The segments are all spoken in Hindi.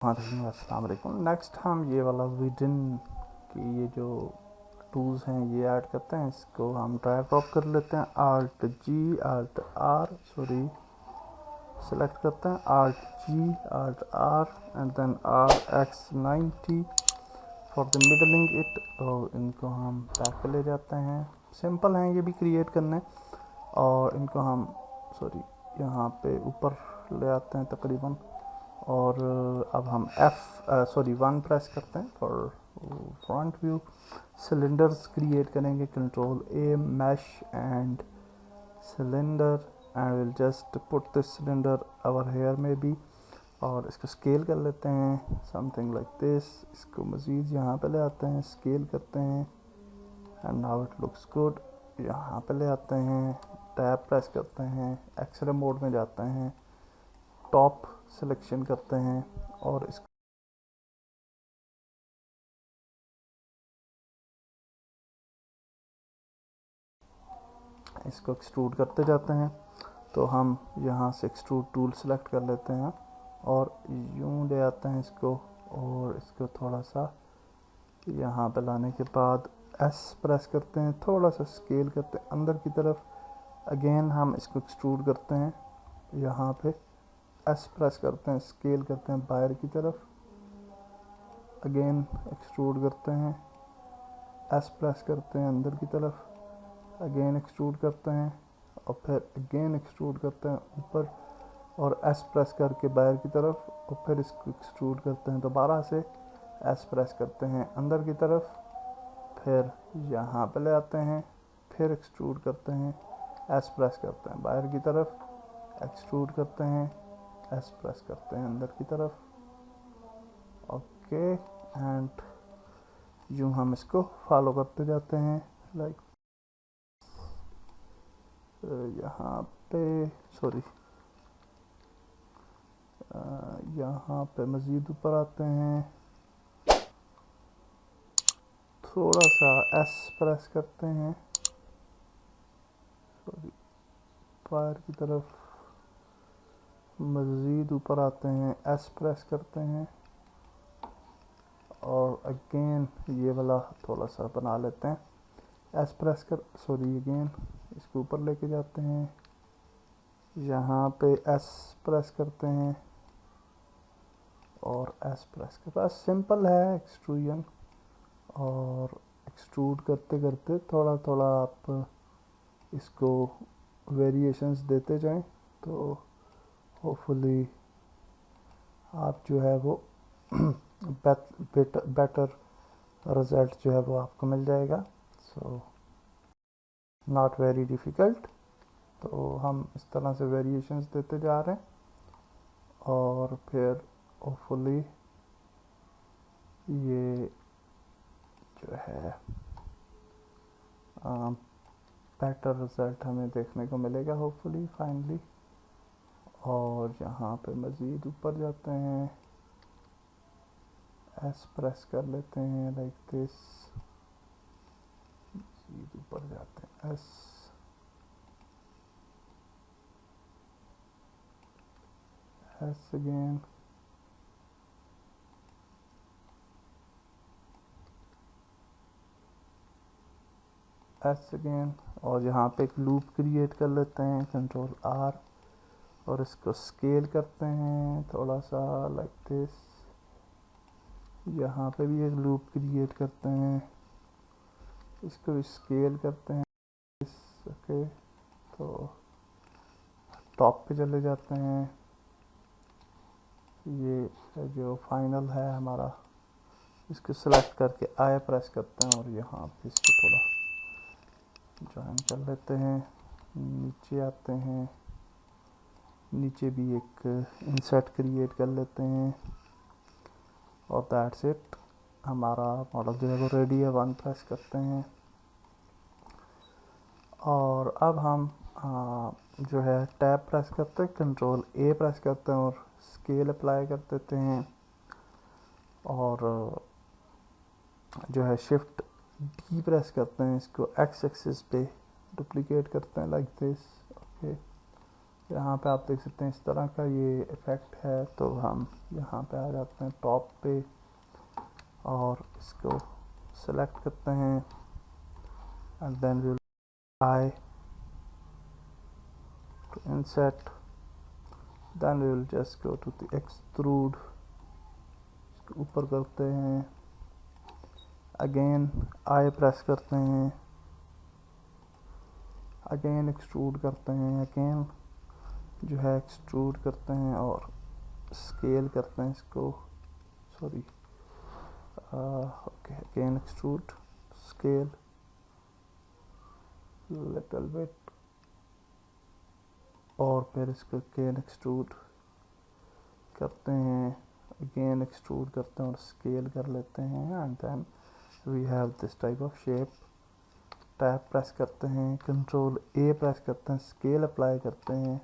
अस्सलाम वालेकुम। नेक्स्ट हम ये वाला विडन की ये जो टूल्स हैं ये ऐड करते हैं। इसको हम ड्रैग ड्रॉप कर लेते हैं, alt G alt R select करते हैं, alt G alt R and then R X 90 for the middling it. और इनको हम बैक पे ले जाते हैं। सिंपल हैं ये भी क्रिएट करने, और इनको हम यहाँ पे ऊपर ले आते हैं तकरीबन। और अब हम वन प्रेस करते हैं for front view. Cylinders create करेंगे, control A mesh and cylinder, and will just put this cylinder over here में भी। और इसको स्केल कर लेते हैं समथिंग लाइक दिस। इसको मज़ीद यहाँ पे ले आते हैं, स्केल करते हैं, and now it looks good. यहाँ पे ले आते हैं, टैब प्रेस करते हैं, एक्सरे मोड में जाते हैं, टॉप सिलेक्शन करते हैं, और इसको एक्सट्रूड करते जाते हैं। तो हम यहाँ से एक्सट्रूड टूल सेलेक्ट कर लेते हैं और यूँ ले आते हैं इसको, और इसको थोड़ा सा यहाँ पे लाने के बाद एस प्रेस करते हैं, थोड़ा सा स्केल करते हैं अंदर की तरफ। अगेन हम इसको एक्सट्रूड करते हैं, यहाँ पे एस प्रेस करते हैं, स्केल करते हैं बाहर की तरफ। अगेन एक्सट्रूड करते हैं, एस प्रेस करते हैं अंदर की तरफ, अगेन एक्सट्रूड करते हैं, और फिर अगेन एक्सट्रूड करते हैं ऊपर, और एस प्रेस करके बाहर की तरफ, और फिर इसको एक्सट्रूड करते हैं दोबारा से, एस प्रेस करते हैं अंदर की तरफ, फिर यहाँ पे ले आते हैं, फिर एक्सट्रूड करते हैं, एस प्रेस करते हैं बाहर की तरफ, एक्सट्रूड करते हैं, एस प्रेस करते हैं अंदर की तरफ। ओके, एंड यूँ हम इसको फॉलो करते जाते हैं लाइक यहाँ पे यहाँ पे मज़ीद ऊपर आते हैं, थोड़ा सा एस प्रेस करते हैं, बाहर की तरफ मज़ीद ऊपर आते हैं, एस प्रेस करते हैं, और अगेन ये वाला थोड़ा सा बना लेते हैं, एस प्रेस कर अगेन इसको ऊपर लेके जाते हैं, यहाँ पे एस प्रेस करते हैं और एस प्रेस के पास। सिंपल है एक्सट्रूजन, और एक्सट्रूड करते करते थोड़ा थोड़ा आप इसको वेरिएशंस देते जाएं, तो होपफुली आप जो है वो बेटर रिज़ल्ट जो है वो आपको मिल जाएगा। So not very difficult. तो हम इस तरह से वेरिएशंस देते जा रहे हैं, और फिर होपफुली ये जो है बेटर रिज़ल्ट हमें देखने को मिलेगा होपफुली फाइनली। और यहाँ पे मज़ीद ऊपर जाते हैं, एस प्रेस कर लेते हैं लाइक दिस, मज़ीद ऊपर जाते हैं, एस अगेन, एस अगेन, और यहाँ पे एक लूप क्रिएट कर लेते हैं, कंट्रोल आर, और इसको स्केल करते हैं थोड़ा सा लाइक दिस। यहाँ पे भी एक लूप क्रिएट करते हैं, इसको भी स्केल करते हैं इस। ओके, तो टॉप पे चले जाते हैं, ये जो फाइनल है हमारा, इसको सेलेक्ट करके आई प्रेस करते हैं, और यहाँ पे इसको थोड़ा ज्वाइन कर लेते हैं। नीचे आते हैं, नीचे भी एक इंसर्ट क्रिएट कर लेते हैं, और दैट्स इट, हमारा मॉडल जो है वो रेडी है। वन प्रेस करते हैं, और अब हम जो है टैब प्रेस करते हैं, कंट्रोल ए प्रेस करते हैं, और स्केल अप्लाई कर देते हैं, और जो है शिफ्ट डी प्रेस करते हैं, इसको एक्स एक्सिस पे डुप्लीकेट करते हैं लाइक दिस। ओके, यहाँ पे आप देख सकते हैं इस तरह का ये इफ़ेक्ट है। तो हम यहाँ पे आ जाते हैं टॉप पे और इसको सेलेक्ट करते हैं and then will apply to insert, then we will just go to the extrude, इसको ऊपर करते हैं, अगेन आई प्रेस करते हैं, अगेन एक्सट्रूड करते हैं, अगेन जो है एक्सट्रूड करते हैं और स्केल करते हैं इसको, sorry okay, again extrude, scale little bit और फिर इसको अगेन एक्सट्रूड करते हैं, अगेन एक्सट्रूड करते हैं और स्केल कर लेते हैं and then we have this type of shape. Tab press करते हैं, कंट्रोल ए प्रेस करते हैं, स्केल अप्लाई करते हैं,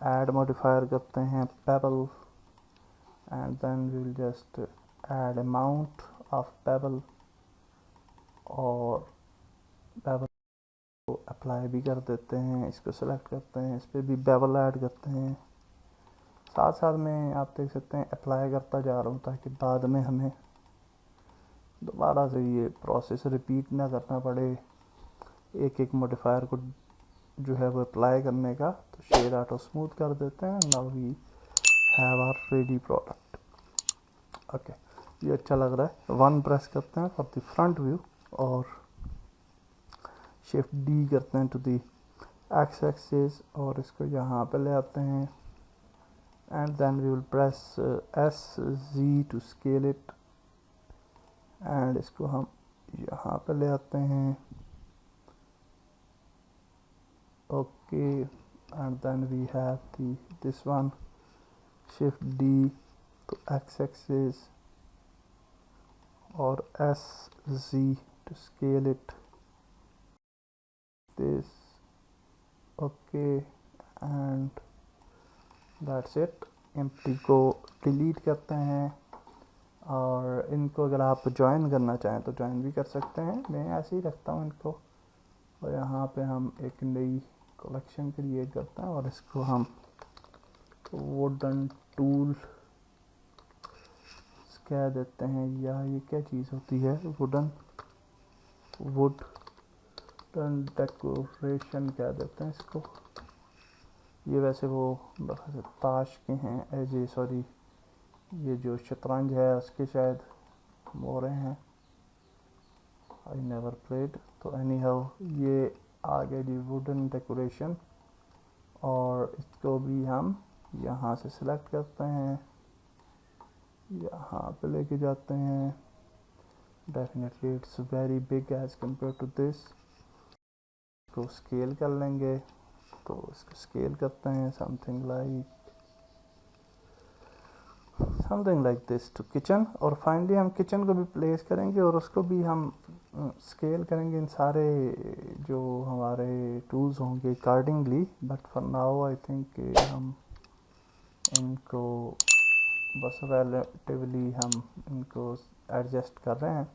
ऐड मॉडिफायर करते हैं bevel and then we will just add amount of bevel और पेबल को अप्लाई भी कर देते हैं। इसको सेलेक्ट करते हैं, इस पर भी बेवल ऐड करते हैं। साथ साथ में आप देख सकते हैं अप्लाई करता जा रहा हूँ ताकि बाद में हमें दोबारा से ये प्रोसेस रिपीट ना करना पड़े एक एक मॉडिफायर को जो है वो अप्लाई करने का। तो शेड ऑटो स्मूथ कर देते हैं। Now we have our ready product. Okay, ये अच्छा लग रहा है। वन प्रेस करते हैं फॉर द फ्रंट व्यू और शिफ्ट डी करते हैं टू दी एक्स एक्सिस और इसको यहाँ पे ले आते हैं and then we will press S G to scale it and इसको हम यहाँ पे ले आते हैं। Okay and then we have the this one, shift D to X axis और S G to scale it this, okay and that's it। Empty को डिलीट करते हैं और इनको अगर आप ज्वाइन करना चाहें तो ज्वाइन भी कर सकते हैं। मैं ऐसे ही रखता हूँ इनको और यहाँ पे हम एक नई कलेक्शन क्रिएट करते हैं और इसको हम वुडन टूल कह देते हैं, या ये क्या चीज़ होती है, वुडन वुड डेकोरेशन कह देते हैं इसको। ये वैसे वो ताश के हैं, एजे सॉरी ये जो शतरंज है उसके शायद मोरे हैं, आई नेवर प्लेड। तो एनी हाउ ये आ गया जी वुडन डेकोरेशन और इसको भी हम यहाँ से सिलेक्ट करते हैं, यहाँ पे लेके जाते हैं। Definitely it's very big as compare to this. तो स्केल कर लेंगे, तो इसको स्केल करते हैं something like this to kitchen. और फाइनली हम किचन को भी प्लेस करेंगे और उसको भी हम स्केल करेंगे इन सारे जो हमारे टूल्स होंगे accordingly. But for now I think हम इनको बस रिलेटिवली हम इनको एडजस्ट कर रहे हैं।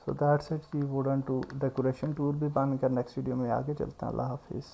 So that's it. G wooden two decoration tool भी बन कर नेक्स्ट वीडियो में आगे चलते हैं। अल्लाह हाफिज़।